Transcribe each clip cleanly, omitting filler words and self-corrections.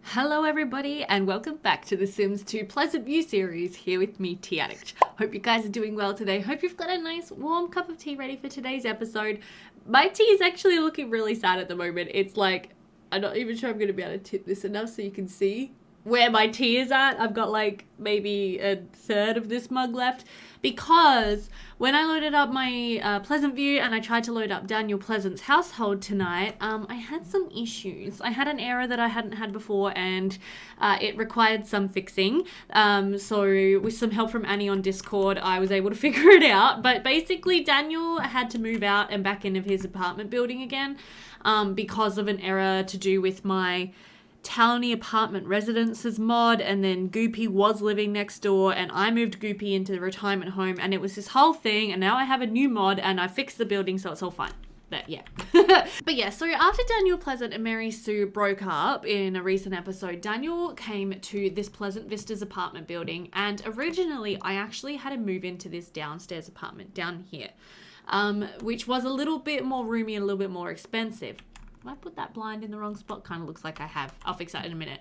Hello everybody and welcome back to the Sims 2 Pleasantview series here with me, Addict. Hope you guys are doing well today. Hope you've got a nice warm cup of tea ready for today's episode. My tea is actually looking really sad at the moment. It's like, I'm not even sure I'm going to be able to tip this enough so you can see where my tea is at. I've got like maybe a third of this mug left because when I loaded up my Pleasantview and I tried to load up Daniel Pleasant's household tonight, I had some issues. I had an error that I hadn't had before and it required some fixing. So with some help from Annie on Discord, I was able to figure it out. But basically Daniel had to move out and back into his apartment building again because of an error to do with my Towny apartment residences mod, and then Goopy was living next door and I moved Goopy into the retirement home and it was this whole thing, and now I have a new mod and I fixed the building so it's all fine. But yeah. But yeah, so after Daniel Pleasant and Mary Sue broke up in a recent episode, Daniel came to this Pleasant Vistas apartment building, and originally I actually had to move into this downstairs apartment down here, which was a little bit more roomy and a little bit more expensive. I put that blind in the wrong spot? Kind of looks like I have. I'll fix that in a minute.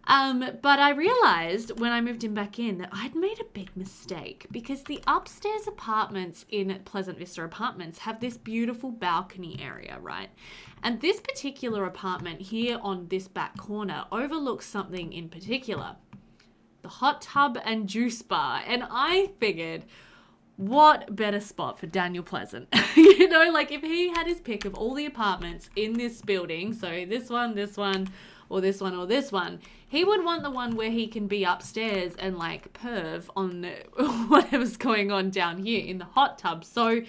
But I realized when I moved him back in that I'd made a big mistake, because the upstairs apartments in Pleasant Vista Apartments have this beautiful balcony area, right? And this particular apartment here on this back corner overlooks something in particular, the hot tub and juice bar. And I figured, what better spot for Daniel Pleasant? You know, like if he had his pick of all the apartments in this building, so this one, or this one, or this one, he would want the one where he can be upstairs and like perv on whatever's going on down here in the hot tub. So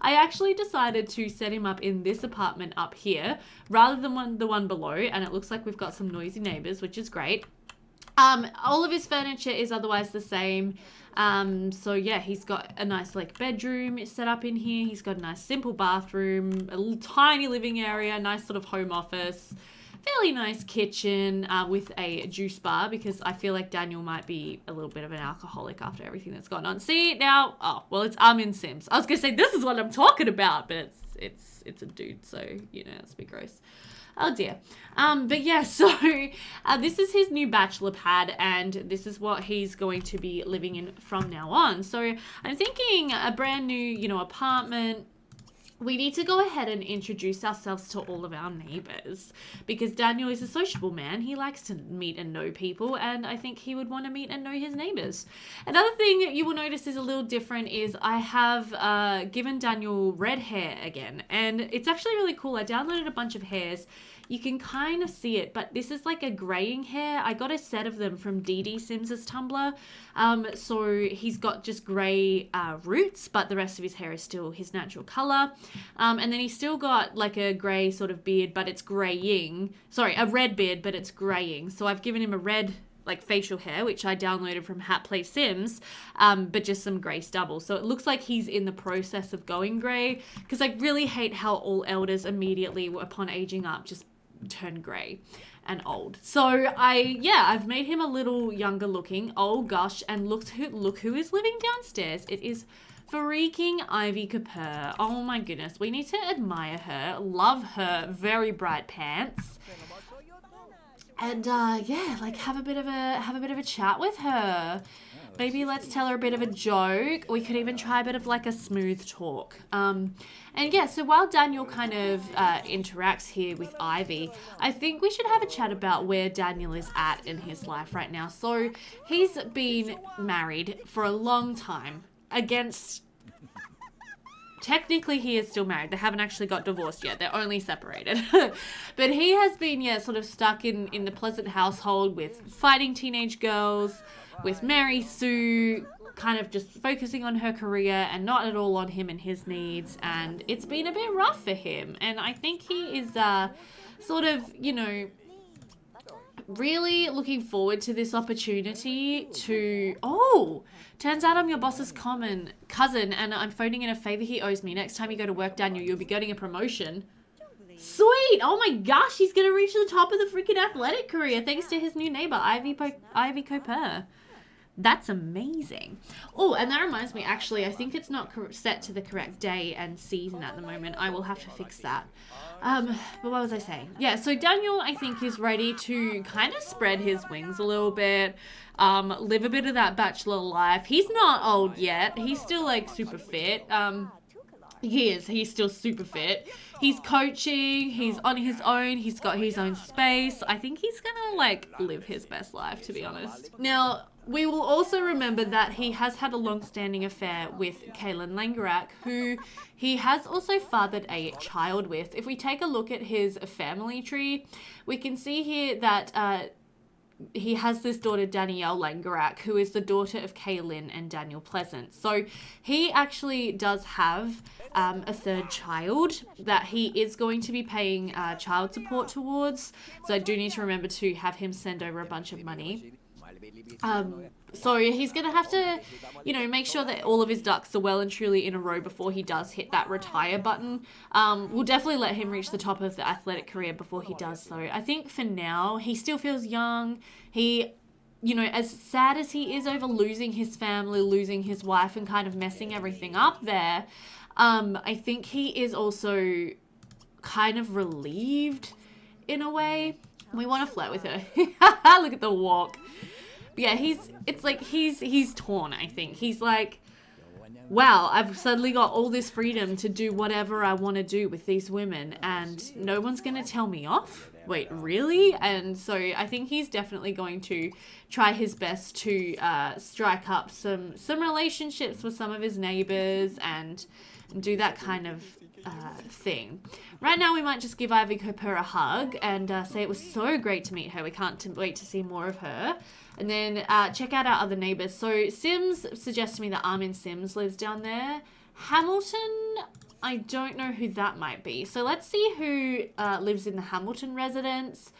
I actually decided to set him up in this apartment up here rather than the one below, and it looks like we've got some noisy neighbours, which is great. All of his furniture is otherwise the same. So yeah, he's got a nice like bedroom set up in here. He's got a nice simple bathroom, a little tiny living area, nice sort of home office, fairly nice kitchen with a juice bar, because I feel like Daniel might be a little bit of an alcoholic after everything that's gone on. See now, I'm in Sims. I was gonna say this is what I'm talking about, but it's a dude, so you know, it's a bit gross. Oh dear. But yeah, so this is his new bachelor pad, and this is what he's going to be living in from now on. So I'm thinking a brand new, you know, apartment. We need to go ahead and introduce ourselves to all of our neighbours, because Daniel is a sociable man. He likes to meet and know people, and I think he would want to meet and know his neighbours. Another thing you will notice is a little different is I have given Daniel red hair again, and it's actually really cool. I downloaded a bunch of hairs. You can kind of see it, but this is like a graying hair. I got a set of them from DD Sims's Tumblr. So he's got just grey roots, but the rest of his hair is still his natural colour. And then he's still got like a grey sort of beard, but it's greying. Sorry, a red beard, but it's greying. So I've given him a red like facial hair, which I downloaded from Hat Play Sims, but just some grey stubble. So it looks like he's in the process of going grey, because I really hate how all elders immediately upon aging up just turn grey and old. So I've made him a little younger looking. Oh gosh, and look who is living downstairs. It is freaking Ivy Kapur. Oh my goodness, we need to admire her, love her very bright pants, and like have a bit of a chat with her. Maybe let's tell her a bit of a joke. We could even try a bit of like a smooth talk. And yeah, so while Daniel kind of interacts here with Ivy, I think we should have a chat about where Daniel is at in his life right now. So he's been married for a long time against... Technically, he is still married. They haven't actually got divorced yet. They're only separated. But he has been, sort of stuck in the Pleasant household with fighting teenage girls, with Mary Sue, kind of just focusing on her career and not at all on him and his needs. And it's been a bit rough for him. And I think he is sort of, really looking forward to this opportunity to... Oh, turns out I'm your boss's cousin and I'm phoning in a favor he owes me. Next time you go to work, Daniel, you'll be getting a promotion. Sweet! Oh my gosh, he's going to reach the top of the freaking athletic career thanks to his new neighbor, Ivy Kapur. That's amazing. Oh, and that reminds me, actually, I think it's not set to the correct day and season at the moment. I will have to fix that. But what was I saying? Yeah, so Daniel, I think, is ready to kind of spread his wings a little bit, live a bit of that bachelor life. He's not old yet. He's still, like, super fit. He is. He's still super fit. He's coaching. He's on his own. He's got his own space. I think he's gonna, like, live his best life, to be honest. Now, we will also remember that he has had a long-standing affair with Kaylin Langerak, who he has also fathered a child with. If we take a look at his family tree, we can see here that he has this daughter, Danielle Langerak, who is the daughter of Kaylin and Daniel Pleasant. So he actually does have a third child that he is going to be paying child support towards. So I do need to remember to have him send over a bunch of money. So he's going to have to, you know, make sure that all of his ducks are well and truly in a row before he does hit that retire button. We'll definitely let him reach the top of the athletic career before he does so. I think for now, he still feels young. He, you know, as sad as he is over losing his family, losing his wife and kind of messing everything up there, I think he is also kind of relieved in a way. We want to flirt with her. Look at the walk. Yeah, he's torn, I think. He's like, wow, I've suddenly got all this freedom to do whatever I want to do with these women and no one's going to tell me off? Wait, really? And so I think he's definitely going to try his best to strike up some relationships with some of his neighbours and do that kind of thing. Right now we might just give Ivy Cooper a hug and say it was so great to meet her. We can't wait to see more of her. And then check out our other neighbours. So Sims suggests to me that Armin Sims lives down there. Hamilton, I don't know who that might be. So let's see who lives in the Hamilton residence.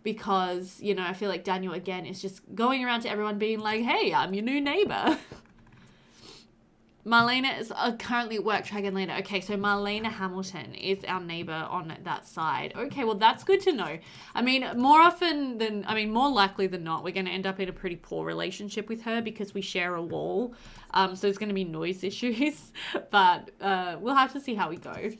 Because, you know, I feel like Daniel, again, is just going around to everyone being like, hey, I'm your new neighbour. Marlena is currently at work, Dragon later. Okay, so Marlena Hamilton is our neighbour on that side. Okay, well, that's good to know. I mean, more likely than not, we're going to end up in a pretty poor relationship with her because we share a wall. So there's going to be noise issues. But we'll have to see how we go.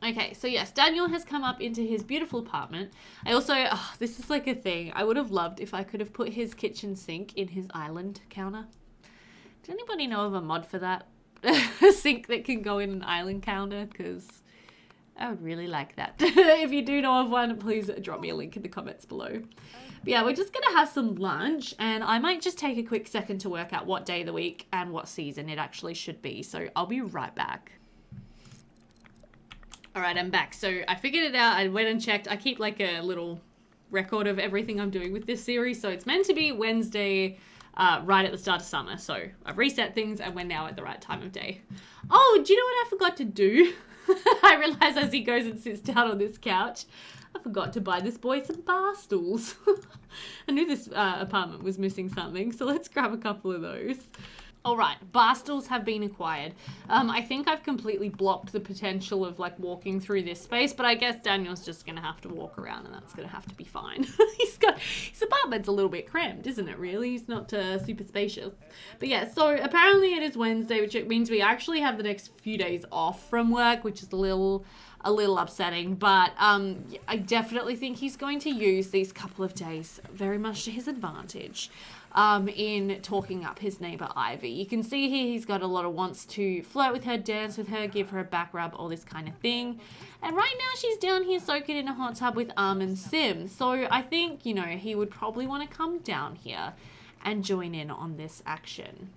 Okay, so yes, Daniel has come up into his beautiful apartment. I also, this is like a thing. I would have loved if I could have put his kitchen sink in his island counter. Does anybody know of a mod for that? A sink that can go in an island counter? Because I would really like that. If you do know of one, please drop me a link in the comments below. But yeah, we're just going to have some lunch. And I might just take a quick second to work out what day of the week and what season it actually should be. So I'll be right back. Alright, I'm back. So I figured it out. I went and checked. I keep like a little record of everything I'm doing with this series. So it's meant to be Wednesday, right at the start of summer. So I've reset things and we're now at the right time of day. Oh, do you know what I forgot to do? I realize as he goes and sits down on this couch, I forgot to buy this boy some bar stools. I knew this apartment was missing something, so let's grab a couple of those. All right, bar stools have been acquired. I think I've completely blocked the potential of like walking through this space, but I guess Daniel's just gonna have to walk around and that's gonna have to be fine. His apartment's a little bit cramped, isn't it really? He's not super spacious. But yeah, so apparently it is Wednesday, which means we actually have the next few days off from work, which is a little upsetting, but I definitely think he's going to use these couple of days very much to his advantage. In talking up his neighbour Ivy. You can see here he's got a lot of wants to flirt with her, dance with her, give her a back rub, all this kind of thing. And right now she's down here soaking in a hot tub with Armin Sims. So I think, you know, he would probably want to come down here and join in on this action.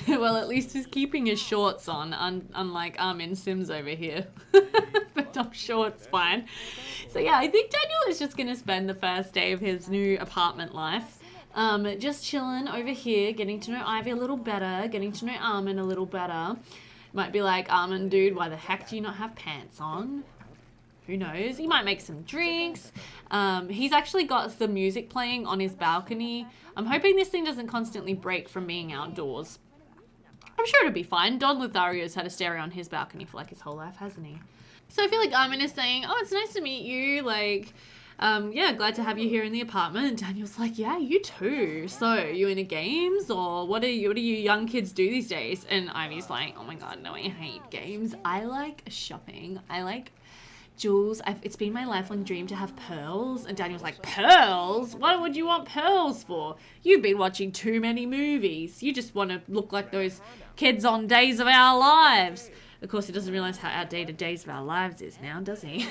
Well, at least he's keeping his shorts on, unlike Armin Sims over here. But I'm sure it's fine. So yeah, I think Daniel is just going to spend the first day of his new apartment life just chilling over here, getting to know Ivy a little better, getting to know Armin a little better. Might be like, Armin, dude, why the heck do you not have pants on? Who knows? He might make some drinks. He's actually got the music playing on his balcony. I'm hoping this thing doesn't constantly break from being outdoors. I'm sure it'll be fine. Don Lothario's had a stereo on his balcony for like his whole life, hasn't he? So I feel like Armin is saying, oh, it's nice to meet you. Like, Yeah, glad to have you here in the apartment. And Daniel's like, yeah, you too. So, you into games, or what do you young kids do these days? And Ivy's like, oh my god, no, I hate games. I like shopping. I like jewels. It's been my lifelong dream to have pearls. And Daniel's like, pearls? What would you want pearls for? You've been watching too many movies. You just want to look like those kids on Days of Our Lives. Of course, he doesn't realize how outdated Days of Our Lives is now, does he?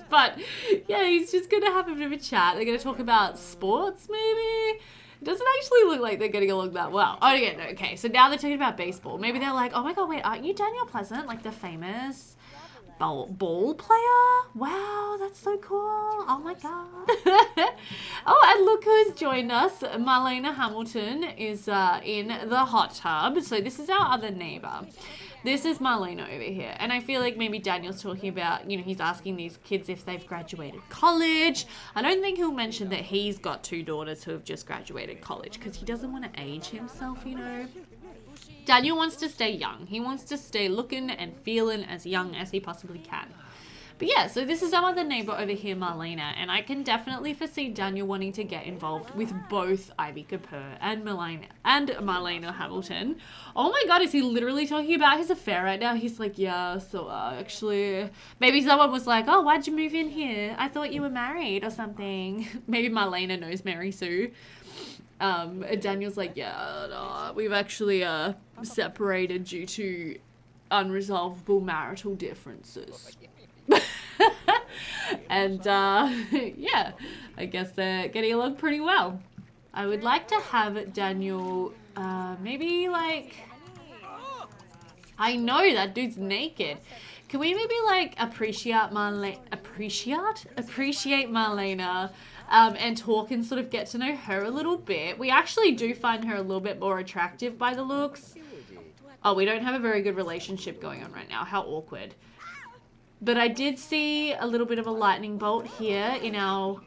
But yeah, he's just going to have a bit of a chat. They're going to talk about sports, maybe? It doesn't actually look like they're getting along that well. Oh, yeah, no, okay. So now they're talking about baseball. Maybe they're like, oh my god, wait, aren't you Daniel Pleasant? Like the famous ball player? Wow, that's so cool. Oh my god. Oh, and look who's joined us. Marlena Hamilton is in the hot tub. So this is our other neighbour. This is Marlena over here. And I feel like maybe Daniel's talking about, he's asking these kids if they've graduated college. I don't think he'll mention that he's got 2 daughters who have just graduated college because he doesn't want to age himself, Daniel wants to stay young. He wants to stay looking and feeling as young as he possibly can. But yeah, so this is our other neighbor over here, Marlena, and I can definitely foresee Daniel wanting to get involved with both Ivy Kapur and Marlena Hamilton. Oh my god, is he literally talking about his affair right now? He's like, yeah, so actually, maybe someone was like, oh, why'd you move in here? I thought you were married or something. Maybe Marlena knows Mary Sue. And Daniel's like, yeah, no, we've actually separated due to unresolvable marital differences. And yeah, I guess they're getting along pretty well. I would like to have Daniel maybe like, I know that dude's naked. Can we maybe like appreciate Marlena and talk and sort of get to know her a little bit? We actually do find her a little bit more attractive by the looks. Oh, we don't have a very good relationship going on right now. How awkward. But I did see a little bit of a lightning bolt here in our...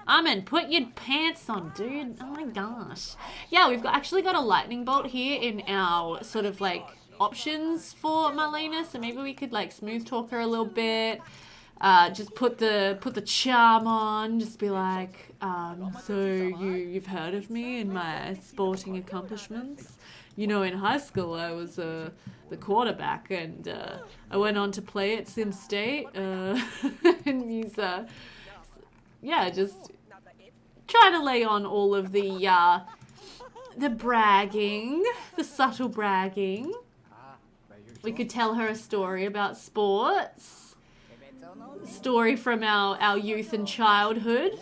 Armin, put your pants on, dude. Oh my gosh. Yeah, we've actually got a lightning bolt here in our sort of like options for Marlena. So maybe we could like smooth talk her a little bit. Just put the charm on. Just be like, so you've heard of me and my sporting accomplishments? In high school I was the quarterback, and I went on to play at Sim State. And he's yeah, just trying to lay on all of the bragging, the subtle bragging. We could tell her a story about sports. Story from our youth and childhood.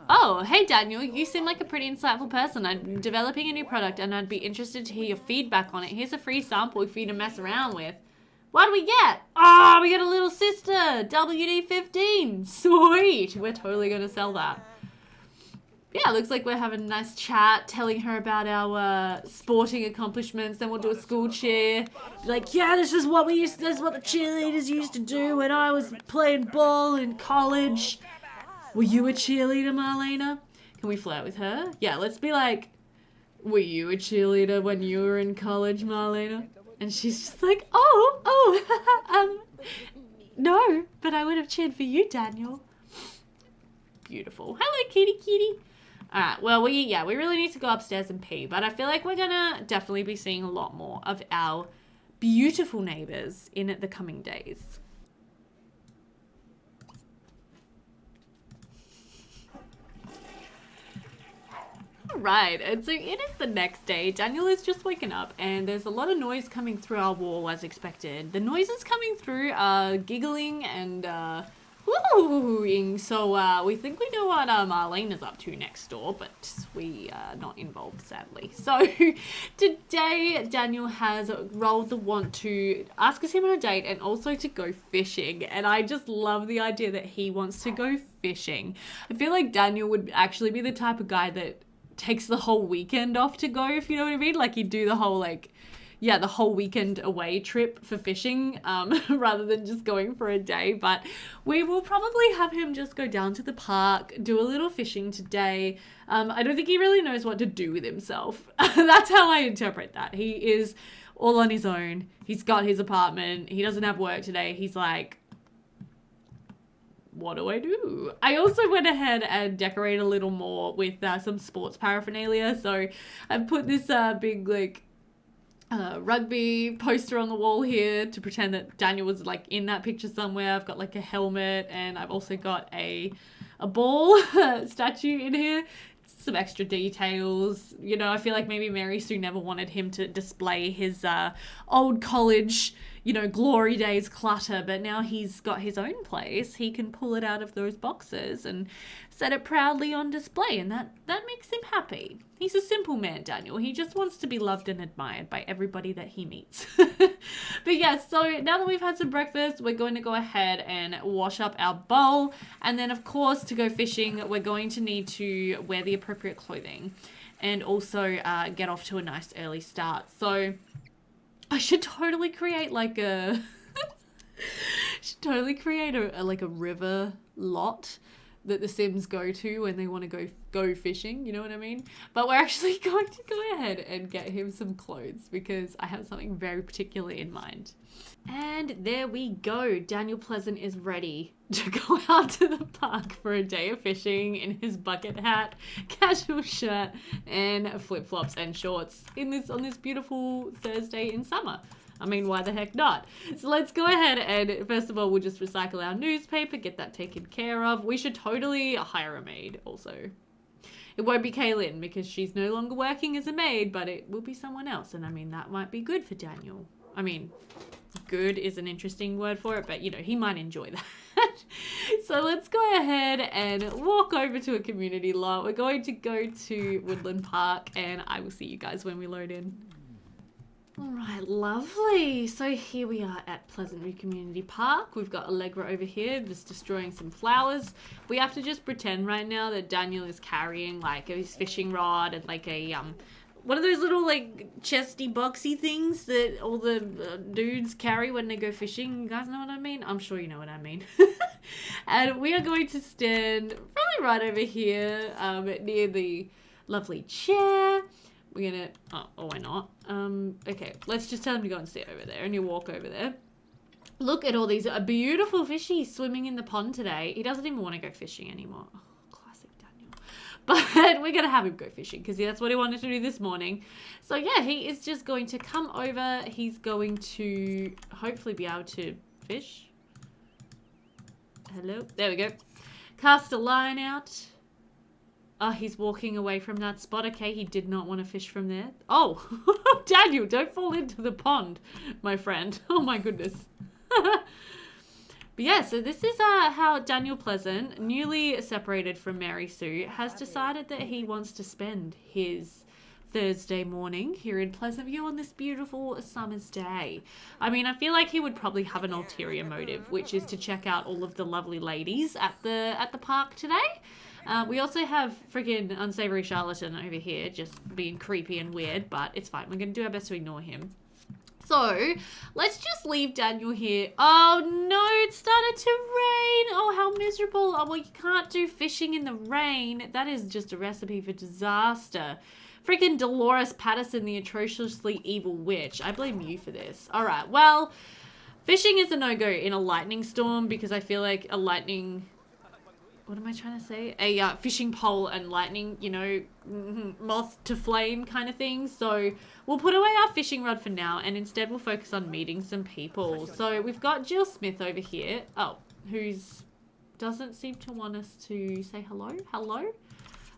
Oh, hey Daniel, you seem like a pretty insightful person. I'm developing a new product and I'd be interested to hear your feedback on it. Here's a free sample for you to mess around with. What do we get? Oh, we get a little sister, WD-15. Sweet. We're totally going to sell that. Yeah, looks like we're having a nice chat, telling her about our sporting accomplishments. Then we'll do a school cheer. Be like, yeah, this is what the cheerleaders used to do when I was playing ball in college. Were you a cheerleader, Marlena? Can we flirt with her? Yeah, let's be like, were you a cheerleader when you were in college, Marlena? And she's just like, no, but I would have cheered for you, Daniel. Beautiful. Hello, kitty. Alright, well, we really need to go upstairs and pee, but I feel like we're gonna definitely be seeing a lot more of our beautiful neighbours in the coming days. Right, and so it is the next day. Daniel is just waking up and there's a lot of noise coming through our wall as expected. The noises coming through are giggling and wooing. So we think we know what Marlena's up to next door, but we are not involved, sadly. So today Daniel has rolled the want to ask us him on a date and also to go fishing. And I just love the idea that he wants to go fishing. I feel like Daniel would actually be the type of guy that takes the whole weekend off to go, if you know what I mean. Like he'd do the whole the whole weekend away trip for fishing rather than just going for a day. But we will probably have him just go down to the park, do a little fishing today. I don't think he really knows what to do with himself. That's how I interpret that. He is all on his own. He's got his apartment. He doesn't have work today. He's like, what do I do? I also went ahead and decorated a little more with some sports paraphernalia. So I've put this big like rugby poster on the wall here to pretend that Daniel was like in that picture somewhere. I've got like a helmet, and I've also got a ball statue in here. Some extra details. You know, I feel like maybe Mary Sue never wanted him to display his old college, you know, glory days clutter, but now he's got his own place. He can pull it out of those boxes and set it proudly on display, and that makes him happy. He's a simple man, Daniel. He just wants to be loved and admired by everybody that he meets. But yeah, so now that we've had some breakfast, we're going to go ahead and wash up our bowl, and then of course to go fishing, we're going to need to wear the appropriate clothing and also get off to a nice early start. So I should totally create like a like a river lot that the Sims go to when they want to go fishing, you know what I mean? But we're actually going to go ahead and get him some clothes because I have something very particular in mind. And there we go. Daniel Pleasant is ready to go out to the park for a day of fishing in his bucket hat, casual shirt, and flip-flops and shorts on this beautiful Thursday in summer. I mean, why the heck not? So let's go ahead and first of all, we'll just recycle our newspaper, get that taken care of. We should totally hire a maid also. It won't be Kaylin because she's no longer working as a maid, but it will be someone else. And I mean, that might be good for Daniel. I mean, good is an interesting word for it, but you know, he might enjoy that. So let's go ahead and walk over to a community lot. We're going to go to Woodland Park, and I will see you guys when we load in. All right, lovely. So here we are at Pleasantview Community Park. We've got Allegra over here just destroying some flowers. We have to just pretend right now that Daniel is carrying like his fishing rod and like a one of those little like chesty boxy things that all the dudes carry when they go fishing. You guys know what I mean? I'm sure you know what I mean. And we are going to stand probably right over here near the lovely chair. We're gonna, oh, why not? Okay, let's just tell him to go and sit over there, and you walk over there. Look at all these beautiful fishies swimming in the pond today. He doesn't even want to go fishing anymore. Oh, classic Daniel. But we're gonna have him go fishing because that's what he wanted to do this morning. So yeah, he is just going to come over. He's going to hopefully be able to fish. Hello, there we go. Cast a line out. Oh, he's walking away from that spot. Okay, he did not want to fish from there. Oh, Daniel, don't fall into the pond, my friend. Oh my goodness. But yeah, so this is how Daniel Pleasant, newly separated from Mary Sue, has decided that he wants to spend his Thursday morning here in Pleasantview on this beautiful summer's day. I mean, I feel like he would probably have an ulterior motive, which is to check out all of the lovely ladies at the park today. We also have friggin' unsavory charlatan over here just being creepy and weird, but it's fine. We're going to do our best to ignore him. So let's just leave Daniel here. Oh no, it started to rain. Oh, how miserable. Oh, well, you can't do fishing in the rain. That is just a recipe for disaster. Freaking Dolores Patterson, the atrociously evil witch. I blame you for this. All right, well, fishing is a no-go in a lightning storm because I feel like a lightning... What am I trying to say? A fishing pole and lightning, you know, moth to flame kind of thing. So we'll put away our fishing rod for now and instead we'll focus on meeting some people. So we've got Jill Smith over here. Oh, who's doesn't seem to want us to say hello. Hello?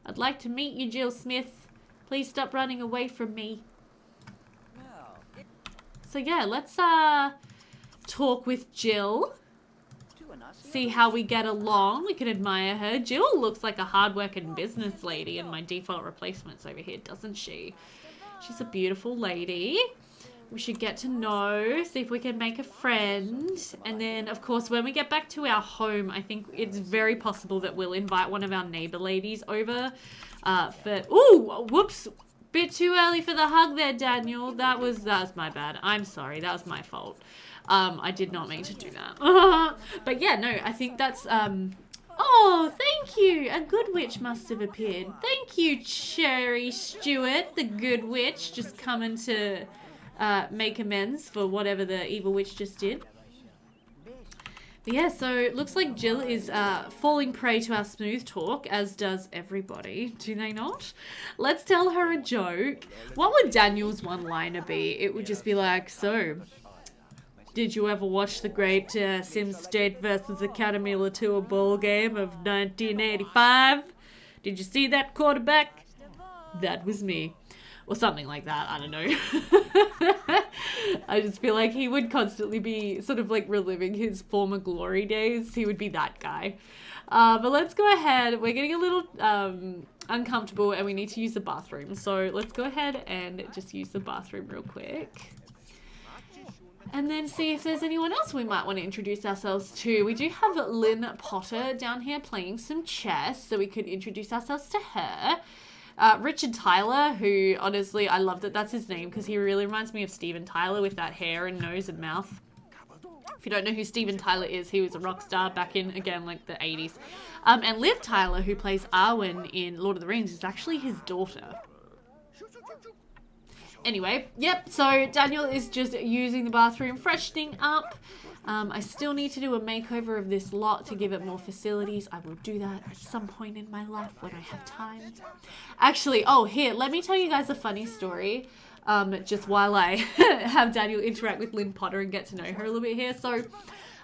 I'd like to meet you, Jill Smith. Please stop running away from me. So yeah, let's talk with Jill. See how we get along. We can admire her. Jill looks like a hard-working business lady in my default replacements over here, doesn't she? She's a beautiful lady. We should get to know, see if we can make a friend. And then, of course, when we get back to our home, I think it's very possible that we'll invite one of our neighbor ladies over for... Ooh, whoops. Bit too early for the hug there, Daniel. That was my bad. I'm sorry. That was my fault. I did not mean to do that. But yeah, no, I think that's, oh, thank you. A good witch must have appeared. Thank you, Cherry Stewart, the good witch, just coming to make amends for whatever the evil witch just did. Yeah, so it looks like Jill is falling prey to our smooth talk, as does everybody. Do they not? Let's tell her a joke. What would Daniel's one-liner be? It would just be like, so, did you ever watch the great Sims State versus Academy Latour bowl game of 1985? Did you see that quarterback? That was me. Or something like that. I don't know. I just feel like he would constantly be sort of like reliving his former glory days. He would be that guy. But let's go ahead. We're getting a little uncomfortable and we need to use the bathroom. So let's go ahead and just use the bathroom real quick. And then see if there's anyone else we might want to introduce ourselves to. We do have Lynn Potter down here playing some chess, so we could introduce ourselves to her. Richard Tyler, who honestly, I love that that's his name because he really reminds me of Steven Tyler with that hair and nose and mouth. If you don't know who Steven Tyler is, he was a rock star back in, again, like the 80s. And Liv Tyler, who plays Arwen in Lord of the Rings, is actually his daughter. Anyway, yep, so Daniel is just using the bathroom, freshening up. I still need to do a makeover of this lot to give it more facilities. I will do that at some point in my life when I have time. Actually, oh, here, let me tell you guys a funny story. Just while I have Daniel interact with Lynn Potter and get to know her a little bit here. So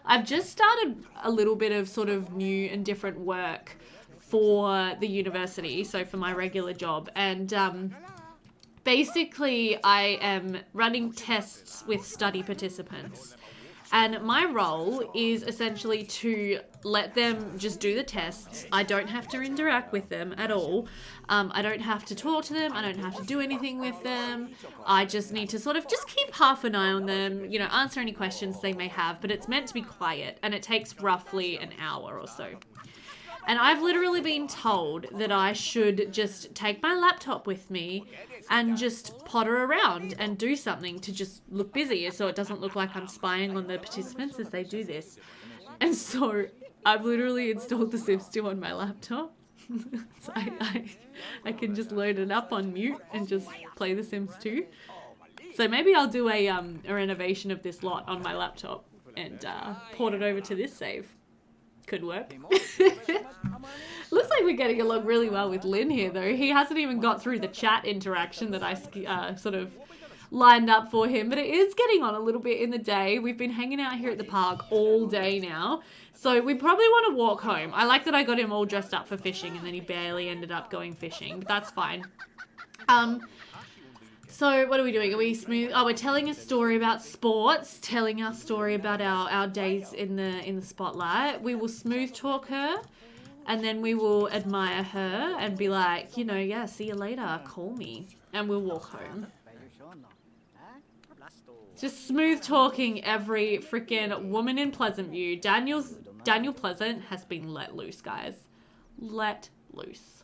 I've just started a little bit of sort of new and different work for the university, so for my regular job. And basically I am running tests with study participants. And my role is essentially to let them just do the tests. I don't have to interact with them at all. I don't have to talk to them. I don't have to do anything with them. I just need to sort of just keep half an eye on them, you know, answer any questions they may have. But it's meant to be quiet and it takes roughly an hour or so. And I've literally been told that I should just take my laptop with me and just potter around and do something to just look busy so it doesn't look like I'm spying on the participants as they do this. And so I've literally installed The Sims 2 on my laptop. So I can just load it up on mute and just play The Sims 2. So maybe I'll do a renovation of this lot on my laptop and port it over to this save. Could work. Looks like we're getting along really well with Lynn here, though. He hasn't even got through the chat interaction that I sort of lined up for him, but it is getting on a little bit in the day. We've been hanging out here at the park all day now, so we probably want to walk home. I like that I got him all dressed up for fishing, and then he barely ended up going fishing, but that's fine. So what are we doing? Are we smooth? Oh, we're telling a story about sports, telling our story about our days in the spotlight. We will smooth talk her, and then we will admire her and be like, you know, yeah, see you later, call me, and we'll walk home. Just smooth talking every freaking woman in Pleasantview. Daniel Pleasant has been let loose, guys. Let loose.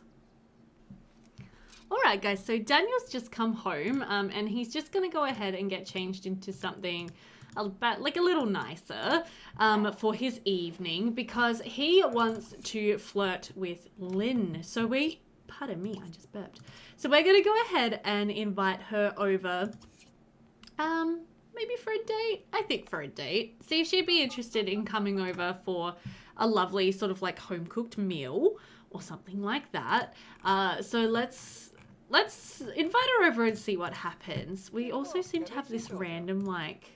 Alright guys, so Daniel's just come home and he's just going to go ahead and get changed into something like a little nicer for his evening because he wants to flirt with Lynn. So pardon me, I just burped. So we're going to go ahead and invite her over, maybe for a date? I think for a date. See if she'd be interested in coming over for a lovely sort of like home-cooked meal or something like that. So let's invite her over and see what happens. We also seem to have this random, like,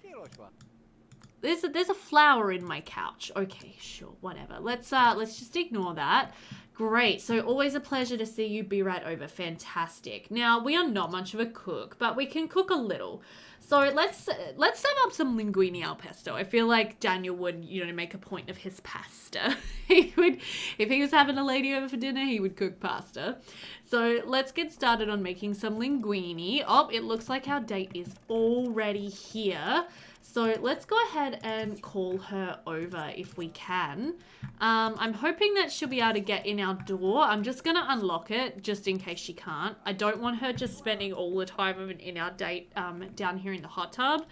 there's a flower in my couch. Okay, sure, whatever. Let's just ignore that. Great. So always a pleasure to see you. Be right over. Fantastic. Now, we are not much of a cook, but we can cook a little. So let's serve up some linguine al pesto. I feel like Daniel would, you know, make a point of his pasta. He would, if he was having a lady over for dinner, he would cook pasta. So let's get started on making some linguine. Oh, it looks like our date is already here. So let's go ahead and call her over if we can. I'm hoping that she'll be able to get in our door. I'm just going to unlock it just in case she can't. I don't want her just spending all the time in our date down here in the hot tub.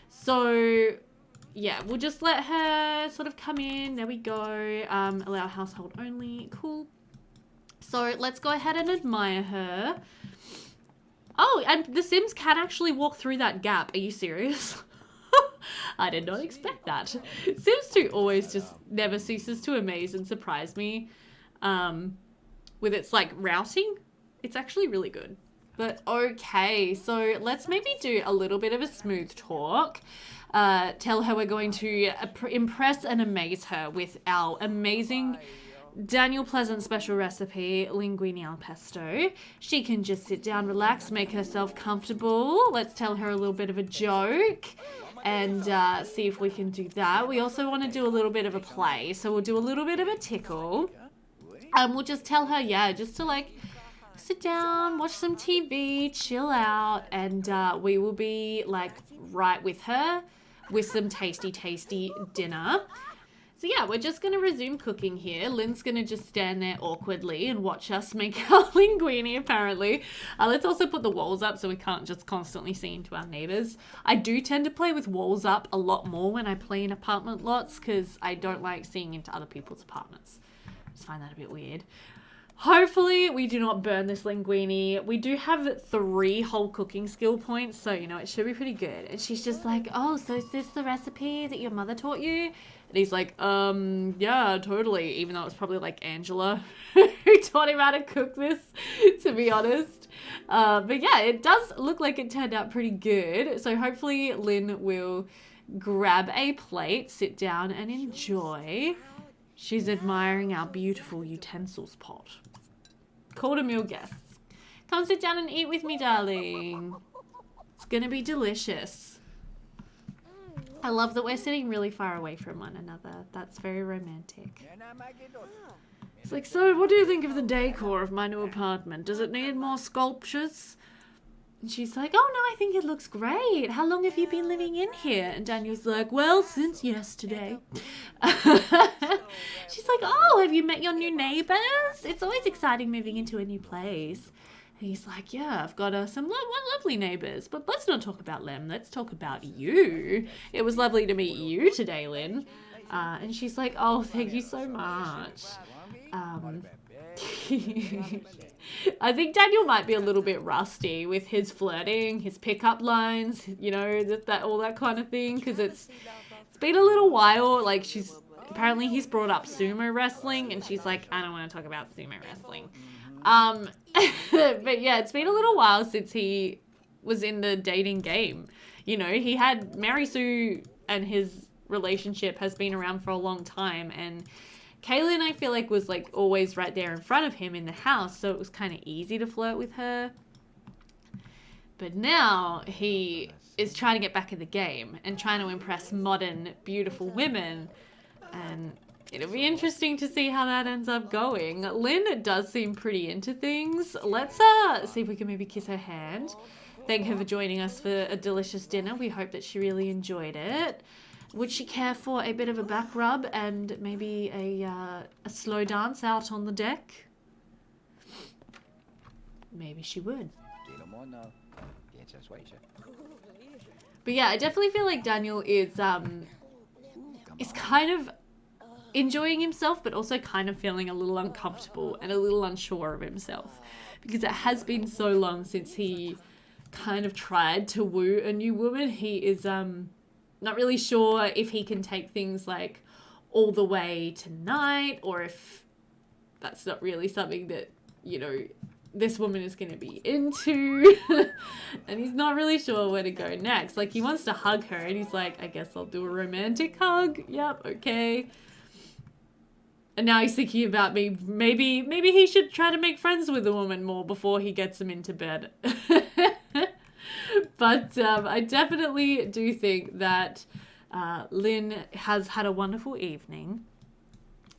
So yeah, we'll just let her sort of come in. There we go. Allow household only. Cool. So let's go ahead and admire her. Oh, and the Sims can actually walk through that gap. Are you serious? I did not expect that. Sims 2 always just never ceases to amaze and surprise me with its like routing. It's actually really good. But okay, so let's maybe do a little bit of a smooth talk. Tell her we're going to impress and amaze her with our amazing Daniel Pleasant special recipe, linguine al pesto. She can just sit down, relax, make herself comfortable. Let's tell her a little bit of a joke and see if we can do that. We also want to do a little bit of a play. So we'll do a little bit of a tickle. We'll just tell her, yeah, just to like sit down, watch some TV, chill out, and we will be like right with her with some tasty, tasty dinner. So yeah, we're just going to resume cooking here. Lynn's going to just stand there awkwardly and watch us make our linguine, apparently. Let's also put the walls up so we can't just constantly see into our neighbours. I do tend to play with walls up a lot more when I play in apartment lots because I don't like seeing into other people's apartments. I just find that a bit weird. Hopefully we do not burn this linguine. We do have 3 whole cooking skill points, so you know it should be pretty good. And she's just like, oh, so is this the recipe that your mother taught you? And he's like, yeah, totally. Even though it was probably like Angela who taught him how to cook this, to be honest. But yeah, it does look like it turned out pretty good. So hopefully Lynn will grab a plate, sit down and enjoy. She's admiring our beautiful utensils pot. Call to meal guests. Come sit down and eat with me, darling. It's gonna be delicious. I love that we're sitting really far away from one another. That's very romantic. It's like, so what do you think of the decor of my new apartment? Does it need more sculptures? And she's like, oh no, I think it looks great. How long have you been living in here? And Daniel's like, well, since yesterday. She's like, oh, have you met your new neighbours? It's always exciting moving into a new place. And he's like, yeah, I've got some lovely neighbours, but let's not talk about them. Let's talk about you. It was lovely to meet you today, Lynn. And she's like, oh, thank you so much. I think Daniel might be a little bit rusty with his flirting, his pickup lines, you know, that all that kind of thing, because it's been a little while. Like apparently he's brought up sumo wrestling, and she's like, I don't want to talk about sumo wrestling. But yeah, it's been a little while since he was in the dating game. You know, he had Mary Sue, and his relationship has been around for a long time, and Kaylin, I feel like, was like always right there in front of him in the house, so it was kind of easy to flirt with her. But now he is trying to get back in the game and trying to impress modern, beautiful women, and it'll be interesting to see how that ends up going. Lynn does seem pretty into things. Let's see if we can maybe kiss her hand. Thank her for joining us for a delicious dinner. We hope that she really enjoyed it. Would she care for a bit of a back rub and maybe a slow dance out on the deck? Maybe she would. But yeah, I definitely feel like Daniel is kind of enjoying himself, but also kind of feeling a little uncomfortable and a little unsure of himself, because it has been so long since he kind of tried to woo a new woman. He is not really sure if he can take things like all the way tonight, or if that's not really something that, you know, this woman is going to be into. And he's not really sure where to go next. Like, he wants to hug her, and he's like, I guess I'll do a romantic hug. Yep, okay. And now he's thinking about maybe he should try to make friends with a woman more before he gets them into bed. But I definitely do think that Lynn has had a wonderful evening.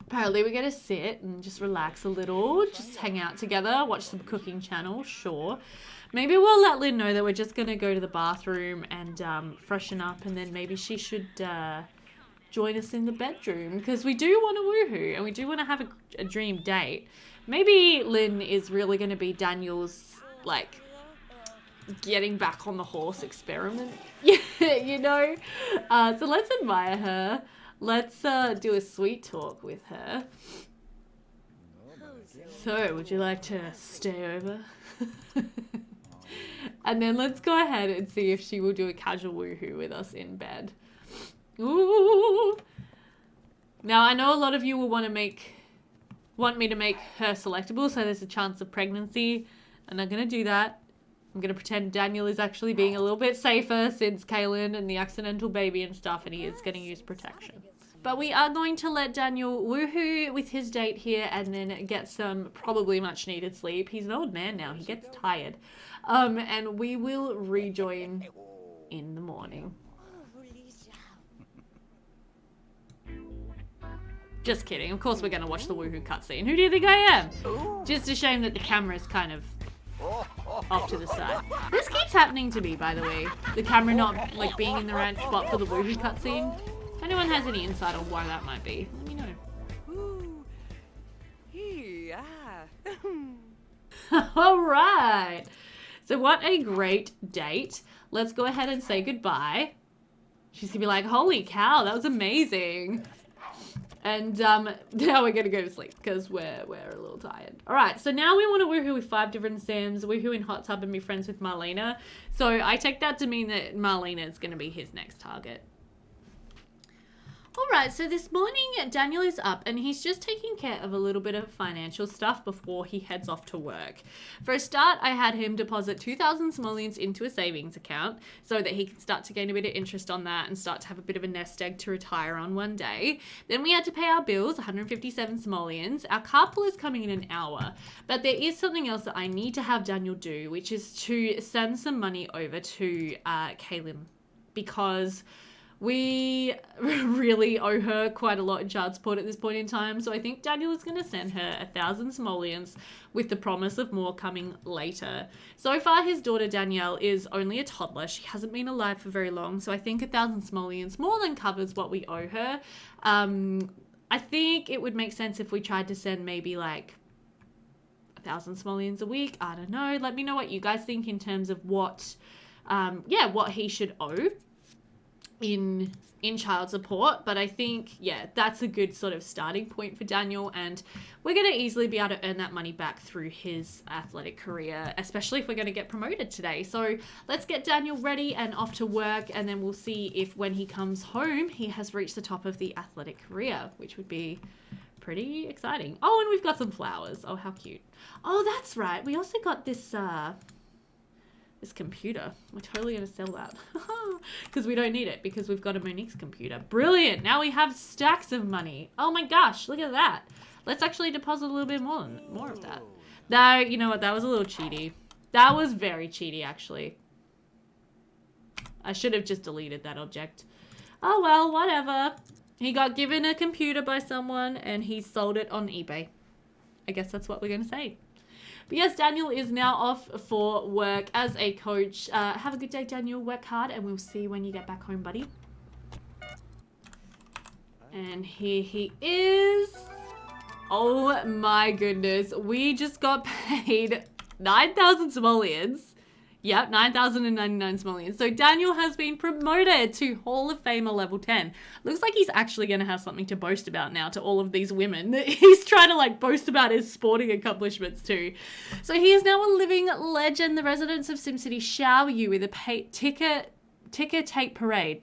Apparently we get to sit and just relax a little, just hang out together, watch some cooking channel, sure. Maybe we'll let Lynn know that we're just going to go to the bathroom and freshen up, and then maybe she should join us in the bedroom, because we do want to woohoo and we do want to have a dream date. Maybe Lynn is really going to be Daniel's, like, getting back on the horse experiment, you know? So let's admire her. Let's do a sweet talk with her. So, would you like to stay over? And then let's go ahead and see if she will do a casual woohoo with us in bed. Now, I know a lot of you will want me to make her selectable, so there's a chance of pregnancy. I'm not going to do that. I'm going to pretend Daniel is actually being a little bit safer since Kaylin and the accidental baby and stuff, and he is going to use protection. But we are going to let Daniel woohoo with his date here and then get some probably much needed sleep. He's an old man now. He gets tired. And we will rejoin in the morning. Just kidding. Of course we're going to watch the woohoo cutscene. Who do you think I am? Just a shame that the camera's kind of off to the side. This keeps happening to me, by the way. The camera not like being in the right spot for the woohoo cutscene. If anyone has any insight on why that might be, let me know. All right. So what a great date. Let's go ahead and say goodbye. She's gonna be like, holy cow, that was amazing. And now we're gonna go to sleep because we're a little tired. All right, so now we want to woohoo with 5 different Sims, woohoo in Hot Tub and be friends with Marlena. So I take that to mean that Marlena is gonna be his next target. Alright, so this morning Daniel is up and he's just taking care of a little bit of financial stuff before he heads off to work. For a start, I had him deposit 2,000 simoleons into a savings account so that he can start to gain a bit of interest on that and start to have a bit of a nest egg to retire on one day. Then we had to pay our bills, 157 simoleons. Our carpool is coming in an hour, but there is something else that I need to have Daniel do, which is to send some money over to Kaylin, because we really owe her quite a lot in child support at this point in time. So I think Daniel is going to send her 1,000 simoleons with the promise of more coming later. So far, his daughter Danielle is only a toddler. She hasn't been alive for very long. So I think 1,000 simoleons more than covers what we owe her. I think it would make sense if we tried to send maybe like 1,000 simoleons a week. I don't know. Let me know what you guys think in terms of what he should owe in child support. But I think, yeah, that's a good sort of starting point for Daniel, and we're going to easily be able to earn that money back through his athletic career, especially if we're going to get promoted today. So let's get Daniel ready and off to work, and then we'll see if when he comes home he has reached the top of the athletic career, which would be pretty exciting. Oh, and we've got some flowers. Oh, how cute. Oh, that's right, we also got this this computer. We're totally going to sell that because we don't need it because we've got a Monique's computer. Brilliant. Now we have stacks of money. Oh my gosh, look at that. Let's actually deposit a little bit more of that. Though, you know what? That was a little cheaty. That was very cheaty, actually. I should have just deleted that object. Oh, well, whatever. He got given a computer by someone and he sold it on eBay. I guess that's what we're going to say. But yes, Daniel is now off for work as a coach. Have a good day, Daniel. Work hard, and we'll see you when you get back home, buddy. And here he is. Oh my goodness. We just got paid 9,000 simoleons. Yep, 9,099 simoleons. So Daniel has been promoted to Hall of Famer level 10. Looks like he's actually going to have something to boast about now to all of these women. He's trying to like boast about his sporting accomplishments too. So he is now a living legend. The residents of SimCity shower you with a ticker tape parade,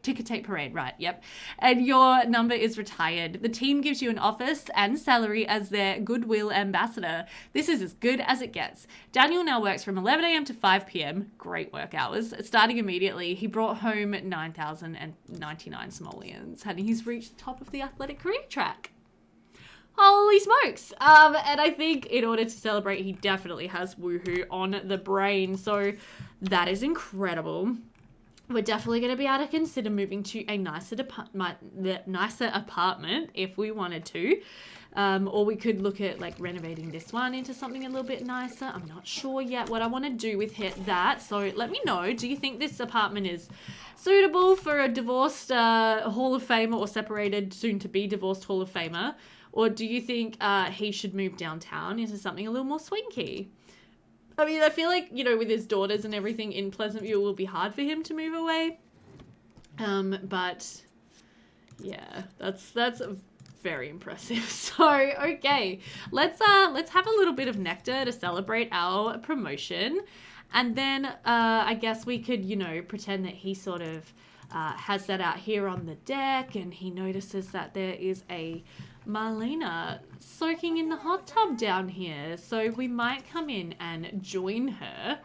right, yep. And your number is retired. The team gives you an office and salary as their goodwill ambassador. This is as good as it gets. Daniel now works from 11 a.m. to 5 p.m. Great work hours. Starting immediately, he brought home 9,099 simoleons, and he's reached the top of the athletic career track. Holy smokes. And I think in order to celebrate, he definitely has woohoo on the brain. So that is incredible. We're definitely going to be able to consider moving to a nicer apartment if we wanted to. Or we could look at like renovating this one into something a little bit nicer. I'm not sure yet what I want to do with that. So let me know. Do you think this apartment is suitable for a divorced Hall of Famer or separated soon to be divorced Hall of Famer? Or do you think he should move downtown into something a little more swanky? I mean, I feel like, you know, with his daughters and everything in Pleasantview, it will be hard for him to move away. But yeah, that's very impressive. So, okay, let's have a little bit of nectar to celebrate our promotion. And then I guess we could, you know, pretend that he sort of has that out here on the deck, and he notices that there is a Marlena soaking in the hot tub down here. So we might come in and join her.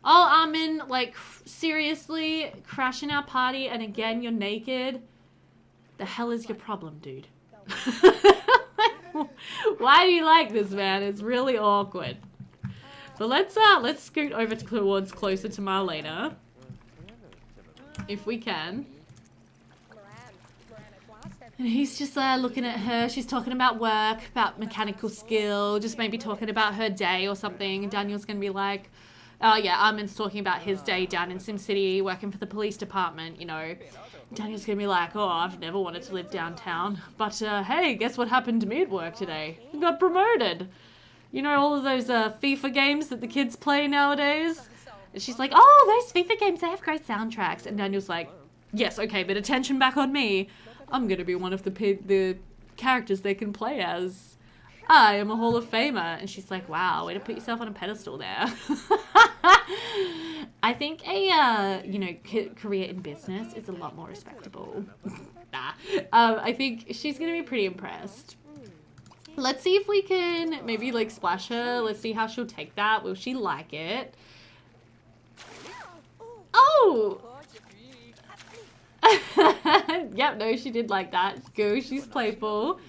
Oh, Armin, like, seriously? Crashing our party, and again, you're naked? The hell is your problem, dude? Why do you like this, man? It's really awkward. But let's scoot over towards closer to Marlena. If we can. And he's just looking at her. She's talking about work, about mechanical skill, just maybe talking about her day or something. And Daniel's going to be like, oh yeah, Armin's talking about his day down in SimCity, working for the police department, you know. Daniel's going to be like, oh, I've never wanted to live downtown. But hey, guess what happened to me at work today? I got promoted. You know, all of those FIFA games that the kids play nowadays? And she's like, oh, those FIFA games, they have great soundtracks. And Daniel's like, yes, okay, but attention back on me. I'm going to be one of the characters they can play as. I am a Hall of Famer. And she's like, wow, way to put yourself on a pedestal there. I think a, you know, career in business is a lot more respectable. Nah. I think she's going to be pretty impressed. Let's see if we can maybe, like, splash her. Let's see how she'll take that. Will she like it? Oh! Yep, no, she did like that. Go, she's playful.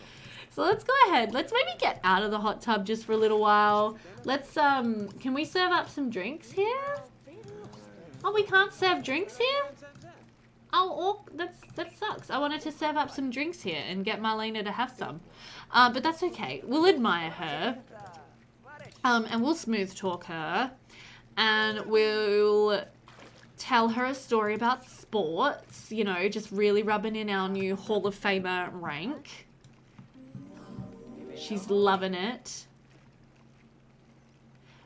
So let's go ahead. Let's maybe get out of the hot tub just for a little while. Let's, can we serve up some drinks here? Oh, we can't serve drinks here? Oh, that sucks. I wanted to serve up some drinks here and get Marlena to have some. But that's okay. We'll admire her. And we'll smooth talk her. And we'll tell her a story about sports. You know, just really rubbing in our new Hall of Famer rank. She's loving it.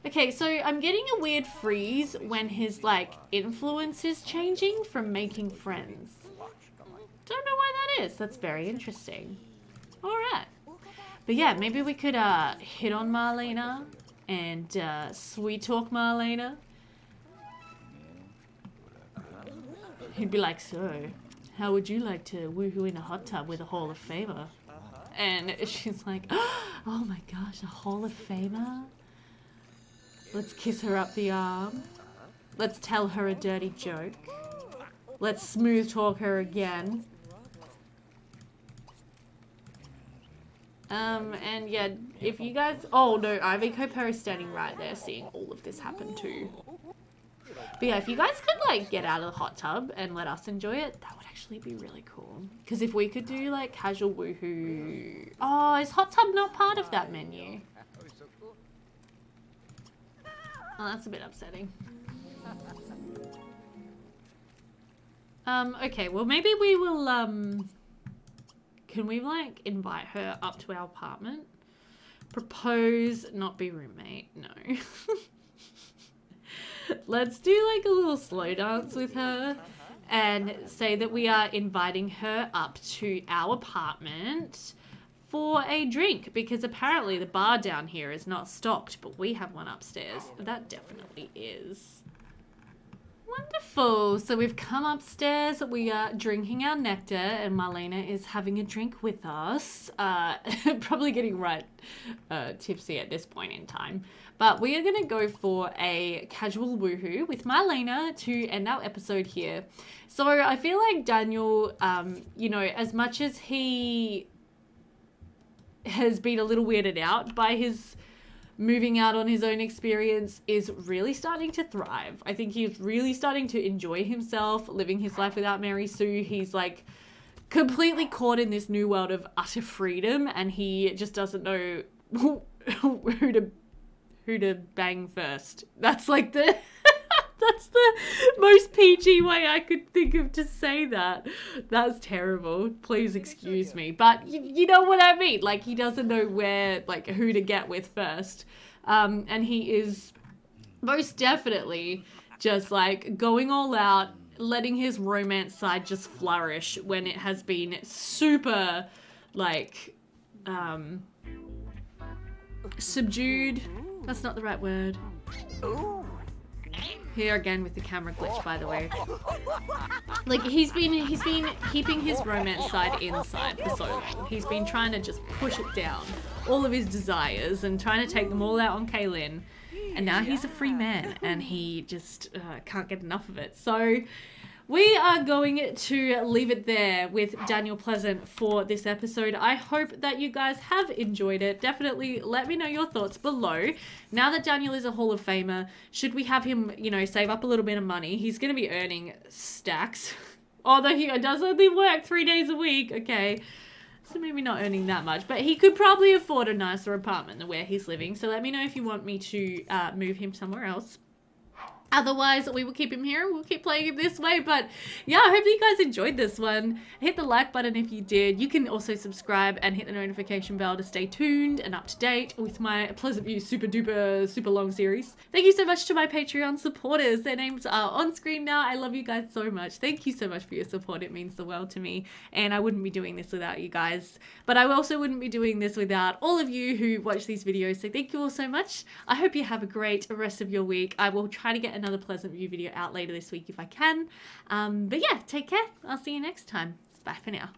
Okay, so I'm getting a weird freeze when his, like, influence is changing from making friends. Don't know why that is. That's very interesting. Alright. But yeah, maybe we could hit on Marlena and sweet talk Marlena. He'd be like, so, how would you like to woohoo in a hot tub with a Hall of Famer? And she's like, oh my gosh, a Hall of Famer? Let's kiss her up the arm. Let's tell her a dirty joke. Let's smooth talk her again. And yeah, if you guys... Oh no, Ivy Coper is standing right there seeing all of this happen too. But yeah, if you guys could, like, get out of the hot tub and let us enjoy it, that would actually be really cool. Because if we could do, like, casual woohoo... Oh, is hot tub not part of that menu? Oh, that's a bit upsetting. Okay, well, maybe we will, can we, like, invite her up to our apartment? Propose, not be roommate, no. Let's do, like, a little slow dance with her and say that we are inviting her up to our apartment for a drink, because apparently the bar down here is not stocked, but we have one upstairs. That definitely is. Wonderful. So we've come upstairs, we are drinking our nectar, and Marlena is having a drink with us. Probably getting right tipsy at this point in time. But we are going to go for a casual woohoo with Marlena to end our episode here. So I feel like Daniel, you know, as much as he has been a little weirded out by his moving out on his own experience, is really starting to thrive. I think he's really starting to enjoy himself, living his life without Mary Sue. He's, like, completely caught in this new world of utter freedom, and he just doesn't know who to bang first. That's, like, the... That's the most PG way I could think of to say that. That's terrible. Please excuse me. But you know what I mean. Like, he doesn't know where, like, who to get with first. And he is most definitely just, like, going all out, letting his romance side just flourish when it has been super, like, subdued. That's not the right word. Here again with the camera glitch, by the way. Like, he's been keeping his romance side inside for so long. He's been trying to just push it down, all of his desires, and trying to take them all out on Kaylin. And now he's a free man, and he just can't get enough of it. So we are going to leave it there with Daniel Pleasant for this episode. I hope that you guys have enjoyed it. Definitely let me know your thoughts below. Now that Daniel is a Hall of Famer, should we have him, you know, save up a little bit of money? He's going to be earning stacks. Although he does only work 3 days a week. Okay. So maybe not earning that much. But he could probably afford a nicer apartment than where he's living. So let me know if you want me to move him somewhere else. Otherwise, we will keep him here and we'll keep playing it this way. But yeah, I hope you guys enjoyed this one. Hit the like button if you did. You can also subscribe and hit the notification bell to stay tuned and up to date with my Pleasantview super duper super long series. Thank you so much to my Patreon supporters. Their names are on screen now. I love you guys so much. Thank you so much for your support. It means the world to me. And I wouldn't be doing this without you guys. But I also wouldn't be doing this without all of you who watch these videos. So thank you all so much. I hope you have a great rest of your week. I will try to get another Pleasantview video out later this week if I can. But yeah, take care. I'll see you next time. Bye for now.